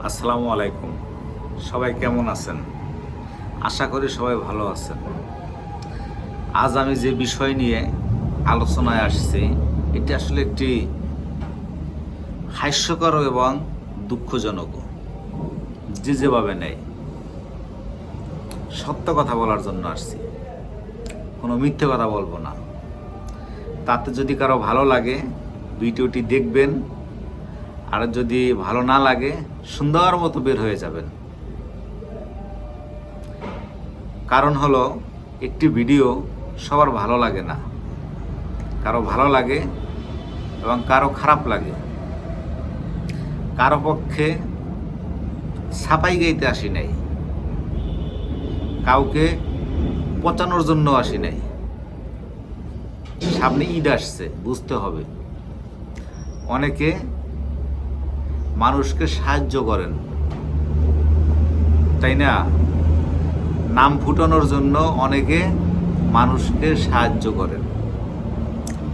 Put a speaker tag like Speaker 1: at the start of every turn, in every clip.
Speaker 1: আসসালামু আলাইকুম। সবাই কেমন আছেন? আশা করি সবাই ভালো আছেন। আজ আমি যে বিষয় নিয়ে আলোচনায় আসছি, এটি আসলে একটি হাস্যকর এবং দুঃখজনকও। যে যেভাবে নেয়, সত্য কথা বলার জন্য আসছি, কোনো মিথ্যে কথা বলবো না। তাতে যদি কারো ভালো লাগে ভিডিওটি দেখবেন, আর যদি ভালো না লাগে সুন্দর মতো বের হয়ে যাবেন। কারণ হলো, একটি ভিডিও সবার ভালো লাগে না, কারো ভালো লাগে এবং কারো খারাপ লাগে। কারো পক্ষে ছাপাই গাইতে আসি নাই, কাউকে পচানোর জন্য আসি নাই। সামনে ঈদ আসছে, বুঝতে হবে। অনেকে মানুষকে সাহায্য করেন, তাই না? নাম ফুটানোর জন্য অনেকে মানুষকে সাহায্য করেন।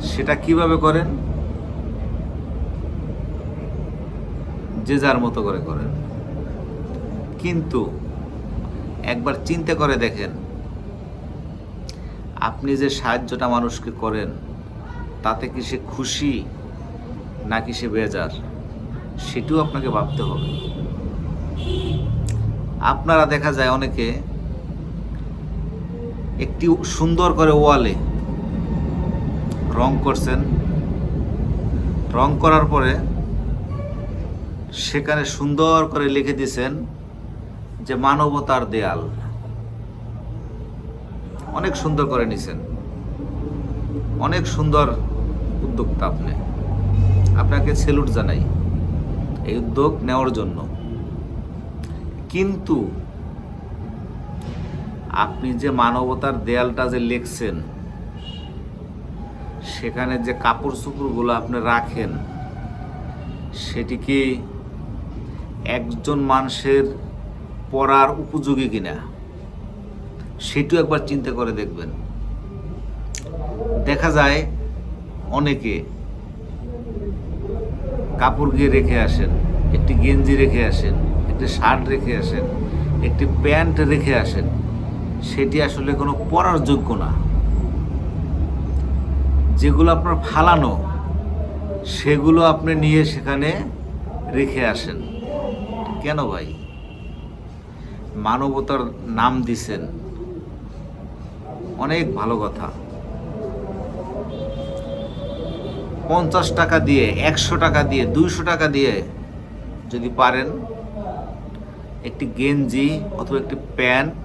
Speaker 1: সেটা কিভাবে করেন? যে যার মতো করে করেন। কিন্তু একবার চিন্তা করে দেখেন, আপনি যে সাহায্যটা মানুষকে করেন, তাতে কি সে খুশি নাকি সে বেজার, সেটিও আপনাকে ভাবতে হবে। আপনারা দেখা যায় অনেকে একটি সুন্দর করে ওয়ালে রং করছেন, রং করার পরে সেখানে সুন্দর করে লিখে দিয়েছেন যে মানবতার দেয়াল। অনেক সুন্দর করে নিছেন, অনেক সুন্দর উদ্যোক্তা আপনি। আপনাকে স্যালুট জানাই এই উদ্যোগ নেওয়ার জন্য। কিন্তু আপনি যে মানবতার দেয়ালটা যে লিখছেন, সেখানে যে কাপড় চোপড়গুলো আপনি রাখেন, সেটি কি একজন মানুষের পরার উপযোগী কিনা, সেটিও একবার চিন্তা করে দেখবেন। দেখা যায় অনেকে কাপড় গিয়ে রেখে আসেন, একটি গেঞ্জি রেখে আসেন, একটি শার্ট রেখে আসেন, একটি প্যান্ট রেখে আসেন, সেটি আসলে কোনো পরার যোগ্য না। যেগুলো আপনার ফালানো, সেগুলো আপনি নিয়ে সেখানে রেখে আসেন। কেন ভাই? মানবতার নাম দিছেন, অনেক ভালো কথা। 50 টাকা দিয়ে, 100 টাকা দিয়ে, 200 টাকা দিয়ে যদি পারেন একটি গেঞ্জি অথবা একটি প্যান্ট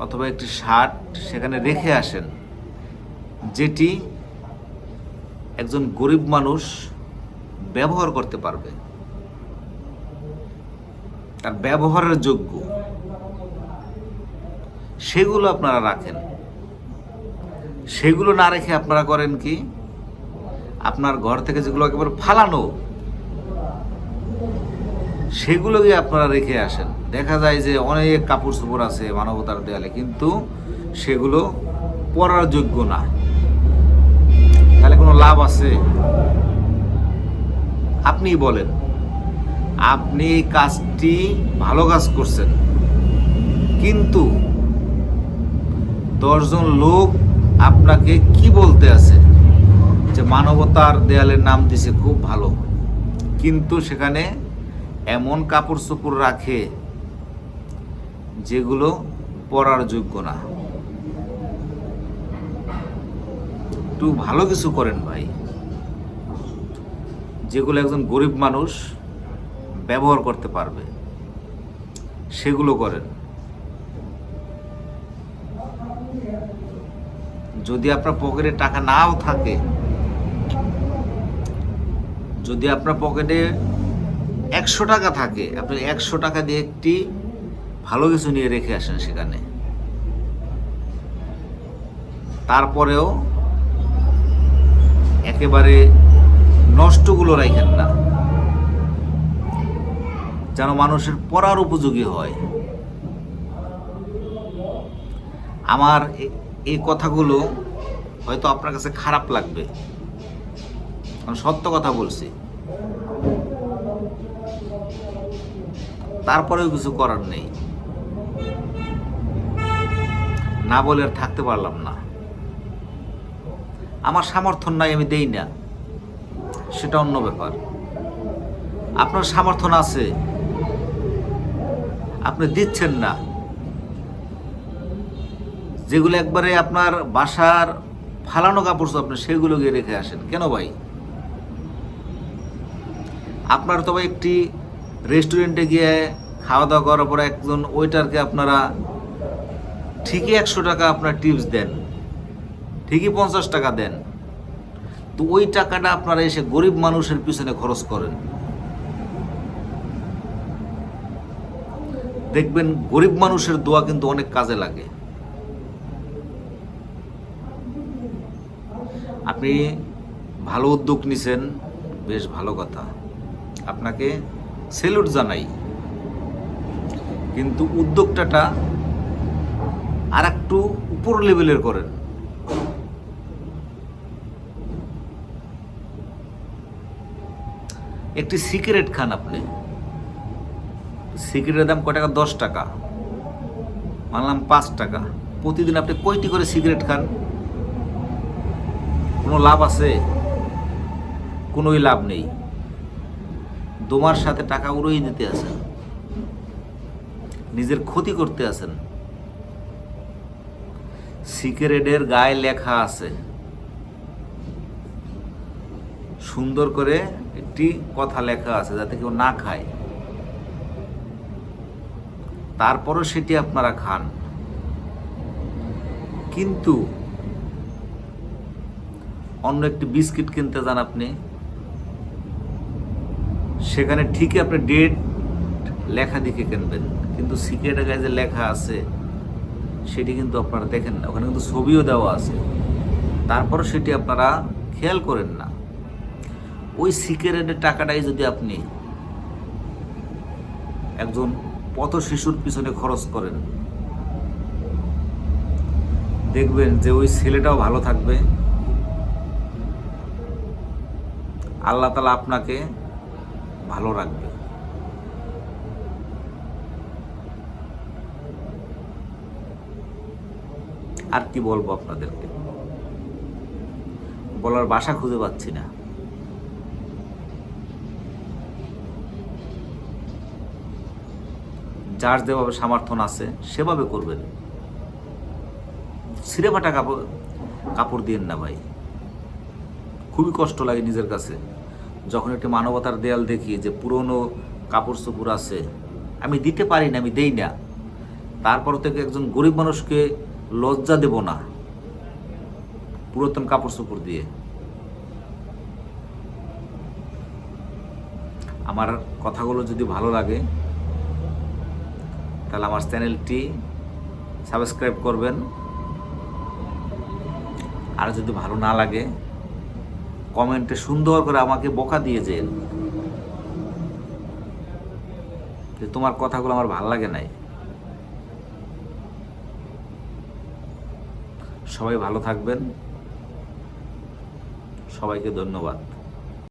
Speaker 1: অথবা একটি শার্ট সেখানে রেখে আসেন, যেটি একজন গরিব মানুষ ব্যবহার করতে পারবে, তার ব্যবহারের যোগ্য, সেগুলো আপনারা রাখেন। সেগুলো না রেখে আপনারা করেন কি, আপনার ঘর থেকে যেগুলো একেবারে ফালানো, সেগুলোকে আপনারা রেখে আসেন। দেখা যায় যে অনেক কাপড় চোপড় আছে মানবতার দেয়ালে, কিন্তু সেগুলো পরার যোগ্য না। তাহলে কোনো লাভ আছে? আপনিই বলেন। আপনি এই কাজটি ভালো কাজ করছেন, কিন্তু 10 জন লোক আপনাকে কি বলতে আছে যে মানবতার দেয়ালের নাম দিছে খুব ভালো, কিন্তু সেখানে এমন কাপড় চোপড় রাখে যেগুলো পরার যোগ্য না। একটু ভালো কিছু করেন ভাই, যেগুলো একজন গরিব মানুষ ব্যবহার করতে পারবে, সেগুলো করেন। যদি আপনার পকেটে টাকা নাও থাকে, যদি আপনার পকেটে 100 টাকা থাকে, আপনি 100 টাকা দিয়ে একটি ভালো কিছু নিয়ে রেখে আসেন সেখানে। তারপরেও একেবারে নষ্টগুলো রাখেন না, যেন মানুষের পড়ার উপযোগী হয়। আমার এই কথাগুলো হয়তো আপনার কাছে খারাপ লাগবে, কারণ সত্য কথা বলছি। তারপরেও কিছু করার নেই, না বলে আর থাকতে পারলাম না। আমার সামর্থ্য নাই, আমি দেই না, সেটা অন্য ব্যাপার। আপনার সামর্থ্য আছে, আপনি দিচ্ছেন না। যেগুলো একবারে আপনার বাসার ফালানো কাপড় আপনি সেগুলো গিয়ে রেখে আসেন কেন ভাই? আপনার তবে একটি রেস্টুরেন্টে গিয়ে খাওয়া দাওয়া করার পরে একজন ওয়েটারকে আপনারা ঠিকই 100 টাকা আপনার টিপস দেন, ঠিকই 50 টাকা দেন, তো ওই টাকাটা আপনারা এসে গরিব মানুষের পিছনে খরচ করেন। দেখবেন গরিব মানুষের দোয়া কিন্তু অনেক কাজে লাগে। আপনি ভালো উদ্যোগ নিছেন, বেশ ভালো কথা, আপনাকে স্যালুট জানাই। কিন্তু উদ্যোগটা আর একটু উপর লেভেলের করেন। একটি সিগারেট খান, আপনি সিগারেটের দাম কয় টাকা? 10 টাকা, মানলাম 5 টাকা। প্রতিদিন আপনি কয়টি করে সিগারেট খান? কোনো লাভ আছে? কোনোই লাভ নেই। দোমার সাথে টাকা উড়িয়ে দিতে আছেন, নিজের ক্ষতি করতে আছেন। সিগারেটের গায়ে লেখা আছে, সুন্দর করে একটি কথা লেখা আছে যাতে কেউ না খায়, তারপরও সেটি আপনারা খান। কিন্তু অন্য একটি বিস্কিট কিনতে যান আপনি, সেখানে ঠিকই আপনি ডেট লেখা দেখে কিনবেন, কিন্তু সিগারেটের গায়ে যে লেখা আছে সেটি কিন্তু আপনারা দেখেন না, ওখানে কিন্তু ছবিও দেওয়া আছে, তারপরও সেটি আপনারা খেয়াল করেন না। ওই সিগারেটের টাকাটাই যদি আপনি একজন পথ শিশুর পিছনে খরচ করেন, দেখবেন যে ওই ছেলেটাও ভালো থাকবে, আল্লাহ তাআলা আপনাকে ভালো রাখবে। আর কি বলবো আপনাদেরকে, বলার ভাষা খুঁজে পাচ্ছি না। যার যেভাবে সামর্থ্য আছে সেভাবে করবেন, ছিঁড়ে ফাটা কাপড় দিয়েন না ভাই। খুবই কষ্ট লাগে নিজের কাছে যখন একটি মানবতার দেয়াল দেখি যে পুরনো কাপড় চোপড় আছে, আমি দিতে পারি না, আমি দেই না, তারপর থেকে একজন গরিব মানুষকে লজ্জা দেব না পুরাতন কাপড় চোপড় দিয়ে। আমার কথাগুলো যদি ভালো লাগে তাহলে আমার চ্যানেলটি সাবস্ক্রাইব করবেন, আর যদি ভালো না লাগে কমেন্টে সুন্দর করে আমাকে বকা দিয়ে যেন যে তোমার কথাগুলো আমার ভালো লাগে নাই। সবাই ভালো থাকবেন, সবাইকে ধন্যবাদ।